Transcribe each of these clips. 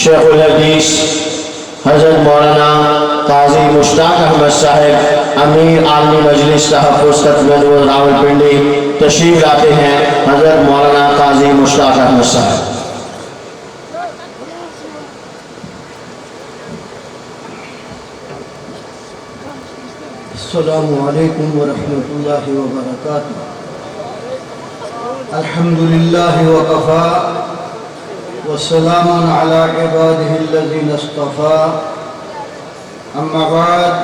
شیخ الحدیث حضرت مولانا قاضی مشتاق احمد صاحب امیر عالمی مجلس تحفظ تطبیق راولپنڈی تشریف لاتے ہیں۔ حضرت مولانا قاضی مشتاق احمد صاحب۔ السلام علیکم ورحمۃ اللہ وبرکاتہ۔ الحمدللہ وکفی وسلام علی عبادہ الذین اصطفی، اما بعد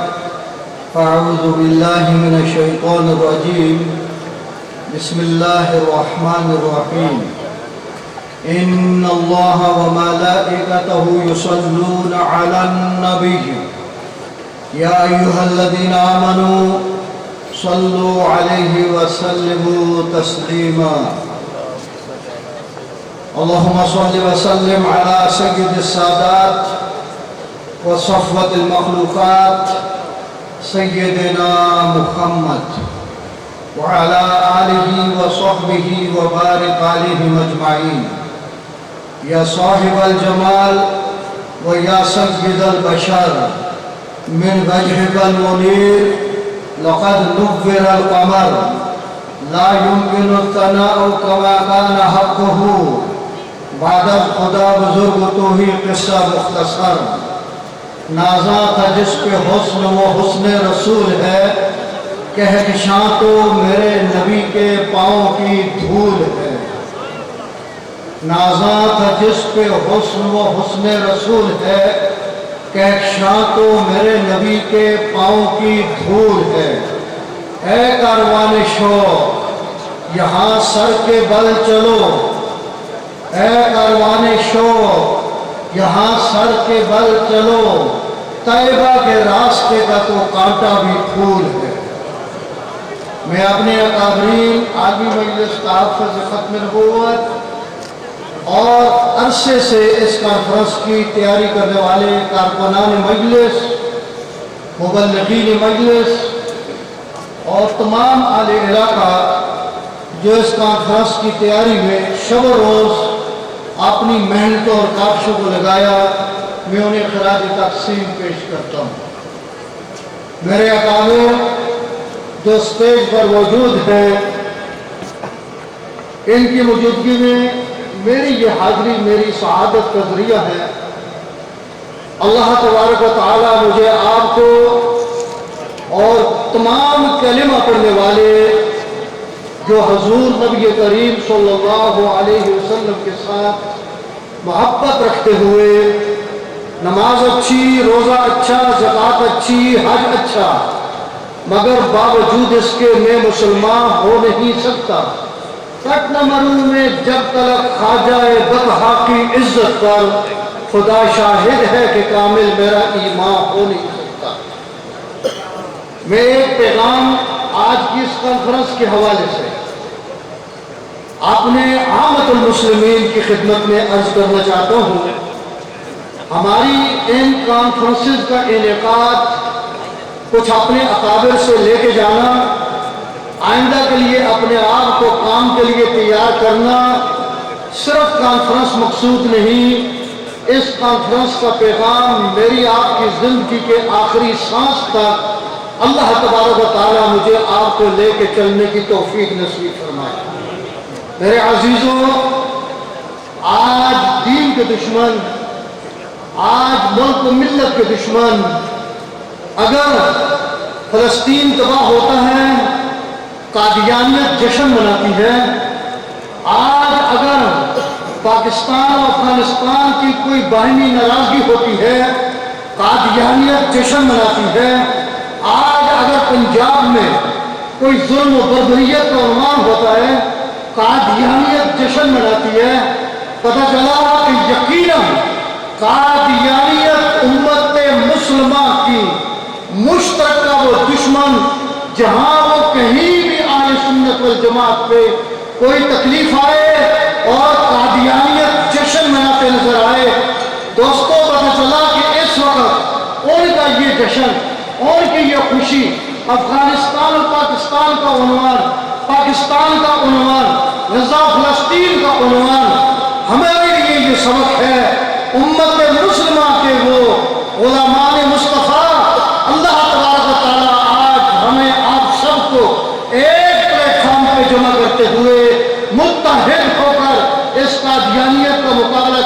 فاعوذ باللہ من الشیطان الرجیم، بسم اللہ الرحمن الرحیم۔ ان اللہ وملائکتہ یصلون علی النبی یا ایہا الذین آمنوا صلوا علیہ وسلموا تسلیما۔ اللہم صل وسلم علی سید السادات وصفوة المخلوقات سیدنا محمد وعلى آلہ وصحبہ وبارک علیہم اجمعین۔ یا صاحب الجمال و یا سید البشر من وجهك المنير لقد نور القمر لا يمكن الثناء كما كان حقه بعد خدا بزرگ تو ہی قصہ مختصر۔ نازا تھا جس پہ حسن و حسن رسول ہے، کہکشاں تو میرے نبی کے پاؤں کی دھول ہے۔ نازا تھا جس پہ حسن و حسن رسول ہے، کہکشاں تو میرے نبی کے پاؤں کی دھول ہے۔ اے کاروان شوق یہاں سر کے بل چلو، اے کاروان شوق یہاں سر کے بل چلو، طیبہ کے راستے کا تو کانٹا بھی پھول ہے۔ میں اپنے اکابرین عالمی مجلس تحفظ ختم نبوت اور عرصے سے اس کانفرنس کی تیاری کرنے والے کارکنان مجلس، مبلغین مجلس اور تمام اہل علاقہ جو اس کانفرنس کی تیاری میں شب و روز اپنی محنتوں اور کاوشوں کو لگایا، میں انہیں خراج تقسیم پیش کرتا ہوں۔ میرے اکابر جو اسٹیج پر موجود ہیں، ان کی موجودگی میں میری یہ حاضری میری سعادت کا ذریعہ ہے۔ اللہ تبارک و تعالیٰ مجھے آپ کو اور تمام کلمہ پڑھنے والے جو حضور نبی کریم صلی اللہ علیہ وسلم کے ساتھ محبت رکھتے ہوئے نماز اچھی، روزہ اچھا، زکوٰۃ اچھی، حج اچھا، مگر باوجود اس کے میں مسلمان ہو نہیں سکتا۔ تک نہ مروں میں جب تلک خواجہ بطحا کی عزت پر، خدا شاہد ہے کہ کامل میرا ایمان ہو نہیں سکتا۔ میں ایک پیغام آج کی اس کانفرنس کے حوالے سے اپنے عامت المسلمین کی خدمت میں عرض کرنا چاہتا ہوں۔ ہماری ان کانفرنسز کا انعقاد کچھ اپنے اکابر سے لے کے جانا، آئندہ کے لیے اپنے آپ کو کام کے لیے تیار کرنا، صرف کانفرنس مقصود نہیں۔ اس کانفرنس کا پیغام میری آپ کی زندگی کے آخری سانس تک اللہ تبارک و تعالیٰ مجھے آپ کو لے کے چلنے کی توفیق نصیب فرمائے۔ میرے عزیزوں، آج دین کے دشمن، آج ملک و ملت کے دشمن اگر فلسطین تباہ ہوتا ہے، قادیانیت جشن مناتی ہے، آج اگر پاکستان اور افغانستان کی کوئی باہمی ناراضگی ہوتی ہے، قادیانیت جشن مناتی ہے، آج اگر پنجاب میں کوئی ظلم و بربریت کا عنوان ہوتا ہے، قادیانیت جشن مناتی ہے۔ پتہ چلا کہ یقیناً قادیانیت امت مسلمہ کی مشترکہ وہ دشمن، جہاں وہ کہیں بھی اہل سنت والجماعت پہ کوئی تکلیف آئے اور قادیانیت جشن مناتے نظر آئے۔ دوستو، پتہ چلا کہ اس وقت ان کا یہ جشن، ان کی یہ خوشی افغانستان اور پاکستان کا عنوان، پاکستان کا عنوان، غزہ فلسطین کا عنوان، ہمارے لیے یہ سبق ہے۔ امت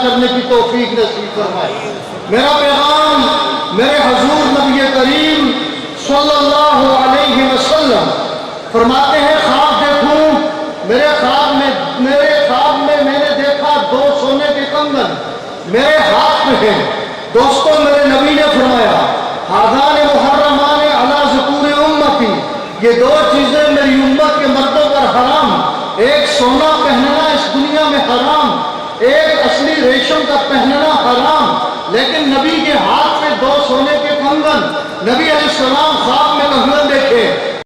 کرنے کی توفیق نصیب فرمائے۔ میرا پیغام میرے حضور نبی کریم صلی اللہ علیہ وسلم فرماتے ہیں خواب دیکھوں، میرے خواب میں میں نے دیکھا 2 سونے کے کنگن میرے ہاتھ میں ہیں۔ دوستو میرے نبی نے فرمایا ہذان محرمان علی ذکور امتی، یہ 2 چیزیں میری امت کے مردوں پر حرام، ایک سونا پہننا اس دنیا میں حرام، ایک اصلی ریشم کا پہننا حرام، لیکن نبی کے ہاتھ میں 2 سونے کے کنگن، نبی علیہ السلام خواب میں کنگن دیکھے